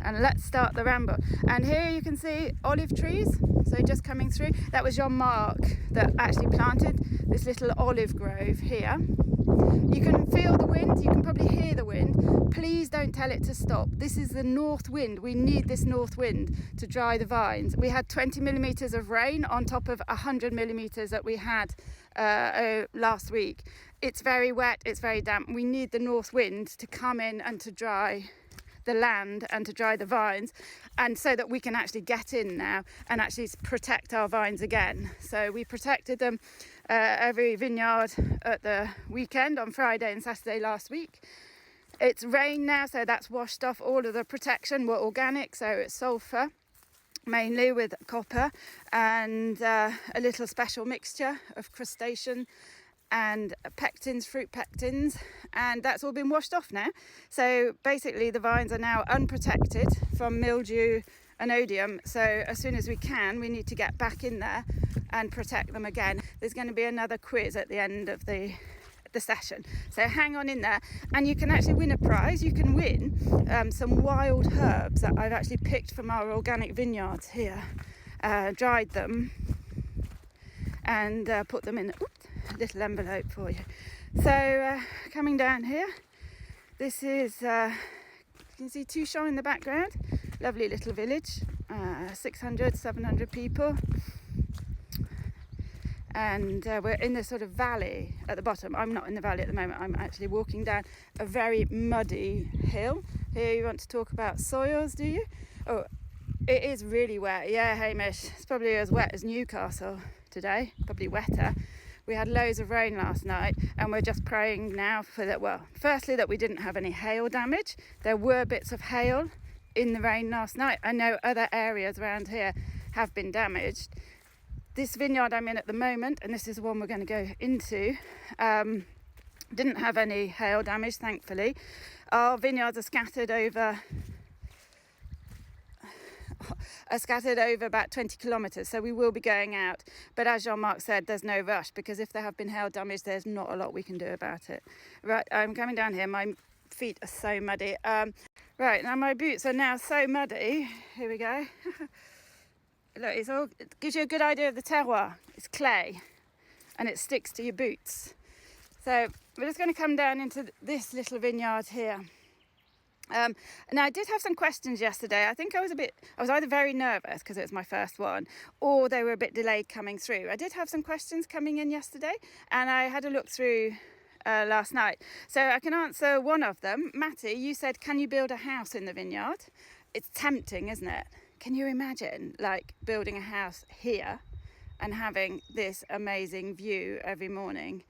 And let's start the ramble. And here you can see olive trees, so just coming through. That was Jean-Marc that actually planted this little olive grove here. You can feel the wind, you can probably hear the wind. Please don't tell it to stop. This is the north wind. We need this north wind to dry the vines. We had 20 millimetres of rain on top of 100 millimetres that we had last week. It's very wet, it's very damp. We need the north wind to come in and to dry the land and to dry the vines, and so that we can actually get in now and actually protect our vines again. So we protected them every vineyard at the weekend on Friday and Saturday last week. It's rained now, so that's washed off all of the protection. We're organic, so it's sulfur mainly with copper and a little special mixture of crustacean and pectins, fruit pectins, and that's all been washed off now. So basically the vines are now unprotected from mildew and odium, so as soon as we can, we need to get back in there and protect them again. There's going to be another quiz at the end of the session, so hang on in there, and you can actually win a prize. You can win some wild herbs that I've actually picked from our organic vineyards here, dried them and put them in a little envelope for you. So coming down here, this is you can see Tuchan in the background, lovely little village, 600, 700 people, and we're in this sort of valley at the bottom. I'm not in the valley at the moment, I'm actually walking down a very muddy hill. Here you want to talk about soils, do you? Oh, it is really wet. Yeah, Hamish, it's probably as wet as Newcastle today, probably wetter. We had loads of rain last night, and we're just praying now for that. Well, firstly, that we didn't have any hail damage. There were bits of hail in the rain last night. I know other areas around here have been damaged. This vineyard I'm in at the moment, and this is the one we're going to go into, didn't have any hail damage, thankfully. Our vineyards are scattered over about 20 kilometres, so we will be going out, but as Jean-Marc said, there's no rush, because if there have been hail damage, there's not a lot we can do about it. Right, I'm coming down here, my feet are so muddy. Right, now my boots are now so muddy. Here we go. Look, it gives you a good idea of the terroir. It's clay and it sticks to your boots. So we're just going to come down into this little vineyard here. And I did have some questions yesterday. I think I was either very nervous because it was my first one, or they were a bit delayed coming through. I did have some questions coming in yesterday, and I had a look through last night. So I can answer one of them. Matty, you said, can you build a house in the vineyard? It's tempting, isn't it? Can you imagine like building a house here and having this amazing view every morning?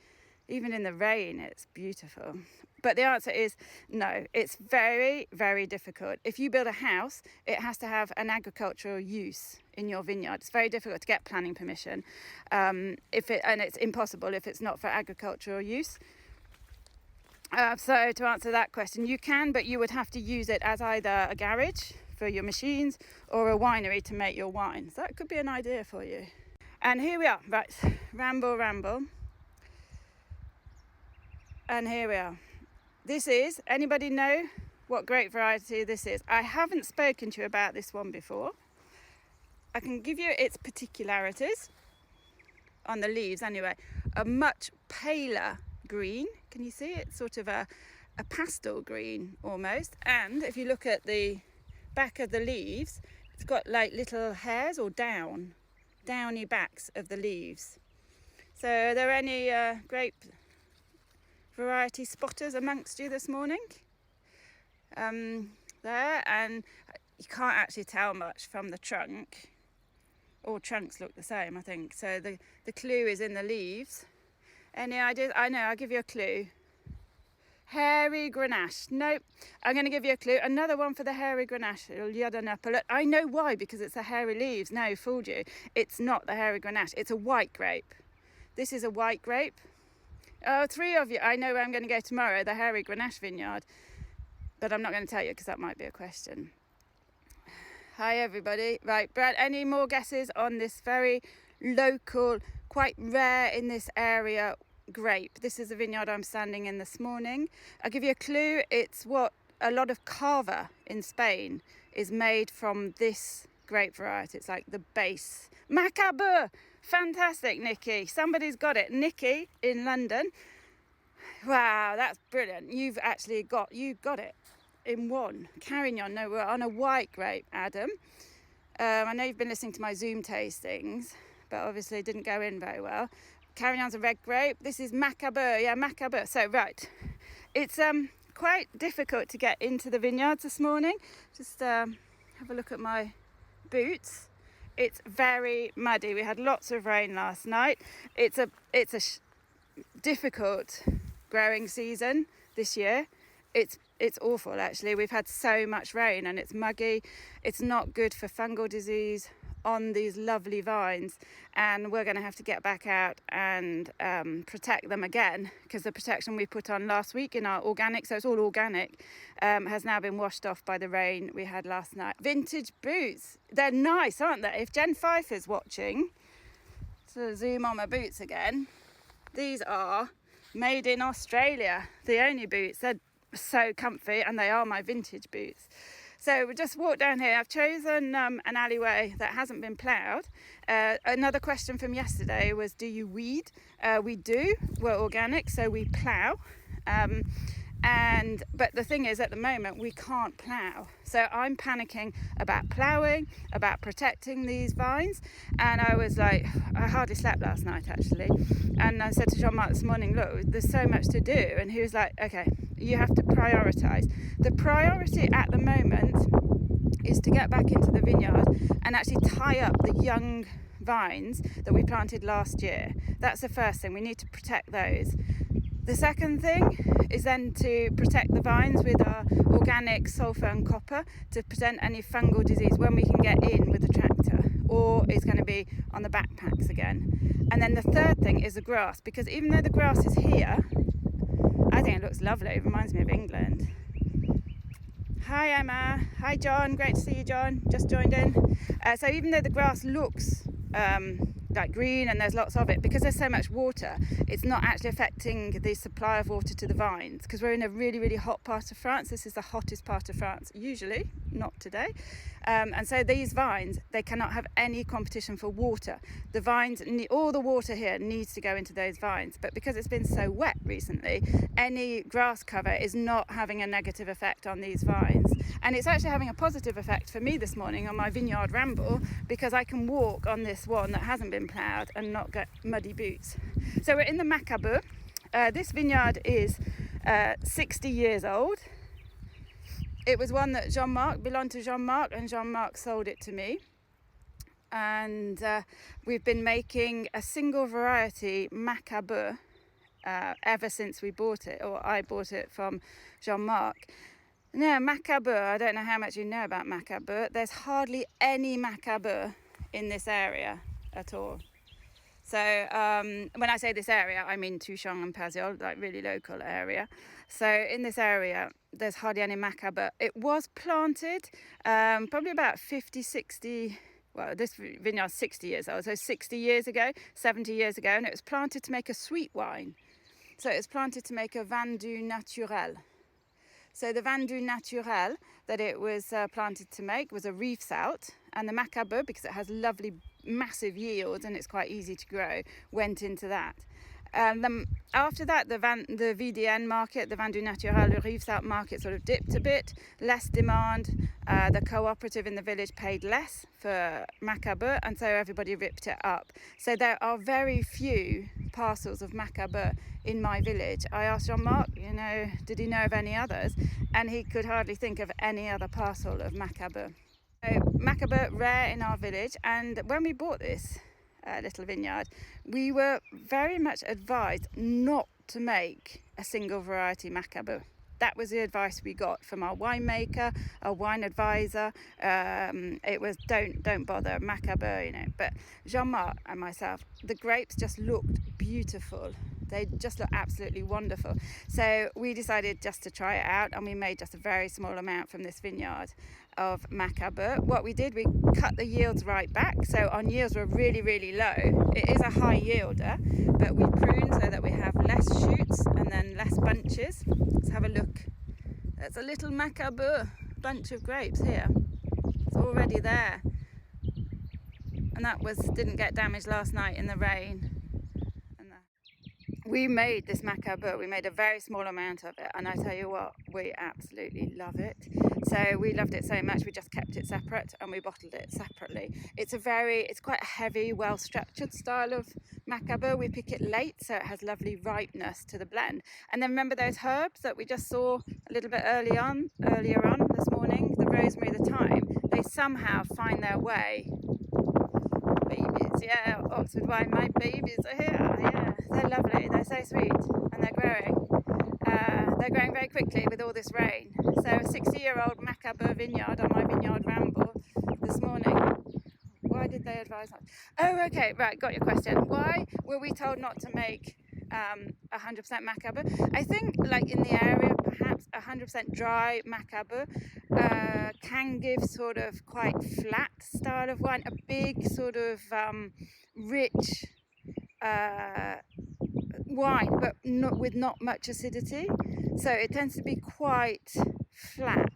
Even in the rain, it's beautiful. But the answer is no. It's very, very difficult. If you build a house, it has to have an agricultural use in your vineyard. It's very difficult to get planning permission. And it's impossible if it's not for agricultural use. So to answer that question, you can, but you would have to use it as either a garage for your machines or a winery to make your wine. So that could be an idea for you. And here we are, right, ramble. And here we are. This is, anybody know what grape variety this is? I haven't spoken to you about this one before. I can give you its particularities on the leaves anyway. A much paler green. Can you see? It's sort of a pastel green almost. And if you look at the back of the leaves, it's got like little hairs or downy backs of the leaves. So are there any grape variety spotters amongst you this morning? There, and you can't actually tell much from the trunk. All trunks look the same, I think. So the clue is in the leaves. Any ideas? I know, I'll give you a clue. Hairy Grenache. Nope. I'm going to give you a clue. Another one for the hairy Grenache. I know why, because it's the hairy leaves. No, fooled you. It's not the hairy Grenache. It's a white grape. This is a white grape. Oh, 3 of you. I know where I'm going to go tomorrow, the hairy Grenache vineyard. But I'm not going to tell you because that might be a question. Hi, everybody. Right, Brad, any more guesses on this very local, quite rare in this area grape? This is the vineyard I'm standing in this morning. I'll give you a clue. It's what a lot of cava in Spain is made from this grape variety. It's like the base. MACABEU! Fantastic, Nikki. Somebody's got it. Nikki in London. Wow, that's brilliant. You've actually got it in one. Carignan, no, we're on a white grape, Adam. I know you've been listening to my Zoom tastings, but obviously it didn't go in very well. Carignan's a red grape. This is MACABEU. Yeah, MACABEU. So, right. It's quite difficult to get into the vineyards this morning. Just have a look at my boots. It's very muddy. We had lots of rain last night. It's a difficult growing season this year. It's awful, actually. We've had so much rain and it's muggy. It's not good for fungal disease on these lovely vines, and we're going to have to get back out and protect them again, because the protection we put on last week in our organic, so it's all organic, has now been washed off by the rain we had last night. Vintage boots, they're nice, aren't they? If Jen Pfeiffer's watching, to zoom on my boots again, these are made in Australia, the only boots. They're so comfy, and they are my vintage boots. So we just walked down here. I've chosen an alleyway that hasn't been ploughed. Another question from yesterday was, do you weed? We do. We're organic, so we plough. But the thing is, at the moment, we can't plough. So I'm panicking about ploughing, about protecting these vines. And I was like, I hardly slept last night, actually. And I said to Jean-Marc this morning, look, there's so much to do. And he was like, okay, you have to prioritise. The priority at the moment is to get back into the vineyard and actually tie up the young vines that we planted last year. That's the first thing. We need to protect those. The second thing is then to protect the vines with our organic sulphur and copper to prevent any fungal disease when we can get in with the tractor, or it's going to be on the backpacks again. And then the third thing is the grass, because even though the grass is here, I think it looks lovely. It reminds me of England. Hi Emma. Hi John. Great to see you, John. Just joined in. So even though the grass looks like green and there's lots of it, because there's so much water, it's not actually affecting the supply of water to the vines, because we're in a really, really hot part of France. This is the hottest part of France, usually, not today. And so these vines, they cannot have any competition for water. The vines, all the water here needs to go into those vines. But because it's been so wet recently, any grass cover is not having a negative effect on these vines. And it's actually having a positive effect for me this morning on my vineyard ramble, because I can walk on this one that hasn't been ploughed and not get muddy boots. So we're in the MACABEU. This vineyard is 60 years old. It was one that Jean-Marc belonged to Jean-Marc, and Jean-Marc sold it to me. And we've been making a single variety MACABEU ever since we bought it, or I bought it from Jean-Marc. Now, MACABEU, I don't know how much you know about MACABEU. There's hardly any MACABEU in this area at all. So when I say this area, I mean Tuchan and Pasiol, like really local area. So in this area, there's hardly any MACABEU. It was planted probably about 50, 60, well, this vineyard's 60 years old, so 60 years ago, 70 years ago, and it was planted to make a sweet wine. So it was planted to make a vin du naturel. So the vin du naturel that it was planted to make was a reef stout, and the MACABEU, because it has lovely massive yields and it's quite easy to grow, went into that. Then after that, the VDN market, the vin du naturel, the reef stout market sort of dipped a bit, less demand. The cooperative in the village paid less for MACABEU, and so everybody ripped it up. So there are very few parcels of MACABEU in my village. I asked Jean-Marc, did he know of any others? And he could hardly think of any other parcel of MACABEU. So MACABEU, rare in our village, and when we bought this little vineyard, we were very much advised not to make a single variety MACABEU. That was the advice we got from our winemaker, our wine advisor. It was don't bother MACABEU, But Jean-Marc and myself, the grapes just looked beautiful. They just look absolutely wonderful. So we decided just to try it out, and we made just a very small amount from this vineyard of MACABEU. What we did, we cut the yields right back. So our yields were really, really low. It is a high yielder, but we prune so that we have less shoots and then less bunches. Let's have a look. That's a little MACABEU bunch of grapes here. already there, and that didn't get damaged last night in the rain. We made this MACABEU, we made a very small amount of it, and I tell you what, we absolutely love it. So we loved it so much we just kept it separate and we bottled it separately. It's quite a heavy, well structured style of MACABEU. We pick it late so it has lovely ripeness to the blend. And then remember those herbs that we just saw a little bit earlier on this morning, the rosemary, the thyme, they somehow find their way. Babies, yeah, Oxford wine, my babies are here, yeah, they're lovely, they're so sweet, and they're growing very quickly with all this rain. So a 60-year-old MACABEU vineyard on my vineyard ramble this morning. Why did they advise not? Oh, okay, right, got your question. Why were we told not to make 100% MACABEU? I think, like in the area, perhaps 100% dry MACABEU can give sort of quite flat style of wine, a big sort of rich wine, but with not much acidity. So it tends to be quite flat,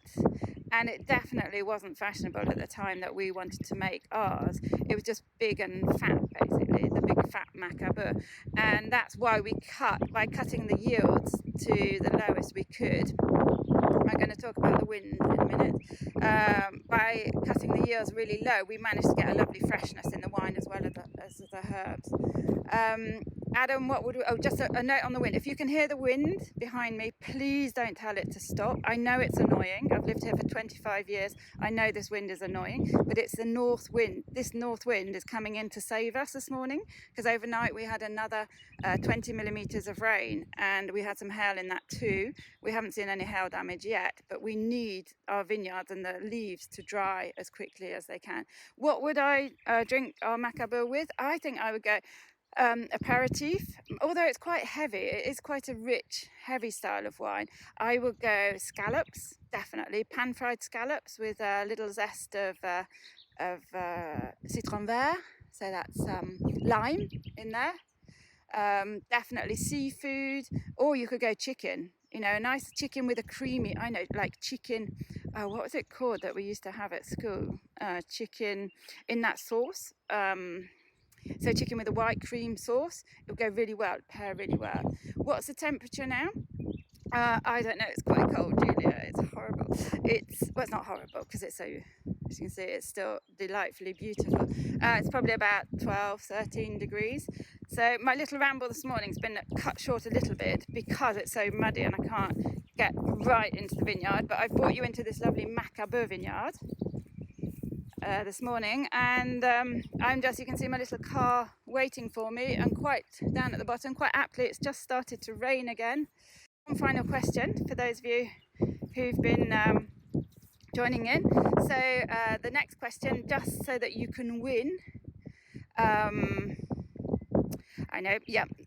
and it definitely wasn't fashionable at the time that we wanted to make ours. It was just big and fat, basically, the big fat MACABEU, and that's why we by cutting the yields to the lowest we could. I'm going to talk about the wind in a minute. By cutting the yields really low, we managed to get a lovely freshness in the wine as well as the herbs. Adam, just a note on the wind. If you can hear the wind behind me, please don't tell it to stop. I know it's annoying. I've lived here for 25 years. I know this wind is annoying, but it's the north wind. This north wind is coming in to save us this morning, because overnight we had another 20 millimeters of rain, and we had some hail in that too. We haven't seen any hail damage yet, but we need our vineyards and the leaves to dry as quickly as they can. What would I drink our MACABEU with? I think I would go aperitif, although it's quite heavy. It is quite a rich, heavy style of wine. I would go scallops, definitely pan-fried scallops with a little zest of citron vert, so that's lime in there. Definitely seafood, or you could go chicken. You know, a nice chicken with a creamy, like chicken, what was it called that we used to have at school? Chicken in that sauce. So chicken with a white cream sauce, it'll go really well, pair really well. What's the temperature now? I don't know, it's quite cold, Julia, it's horrible. It's not horrible, because it's so, as you can see, it's still delightfully beautiful. It's probably about 12, 13 degrees. So my little ramble this morning's been cut short a little bit because it's so muddy and I can't get right into the vineyard, but I've brought you into this lovely MACABEU vineyard this morning, and you can see my little car waiting for me, and quite down at the bottom, quite aptly, it's just started to rain again. One final question for those of you who've been joining in. So the next question, just so that you can win,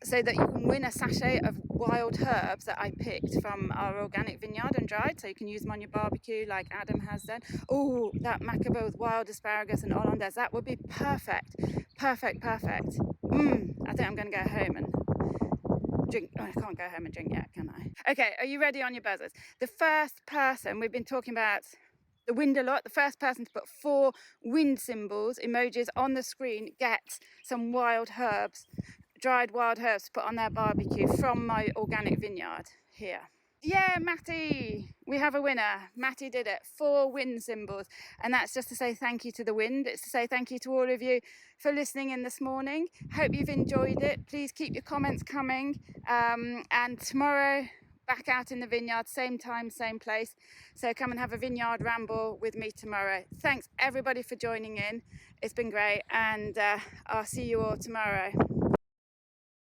so that you can win a sachet of wild herbs that I picked from our organic vineyard and dried, so you can use them on your barbecue like Adam has done. Oh, that MACABEU with wild asparagus and hollandaise, that would be perfect. I think I'm going to go home and drink. Oh, I can't go home and drink yet, can I? Okay, are you ready on your buzzers? The first person, we've been talking about the wind a lot, the first person to put 4 wind symbols, emojis on the screen, gets some wild herbs, dried wild herbs to put on their barbecue from my organic vineyard here. Yeah, Matty, we have a winner. Matty did it, 4 wind symbols, and that's just to say thank you to the wind. It's to say thank you to all of you for listening in this morning. Hope you've enjoyed it. Please keep your comments coming, and tomorrow back out in the vineyard, same time, same place. So come and have a vineyard ramble with me tomorrow. Thanks everybody for joining in. It's been great, and I'll see you all tomorrow.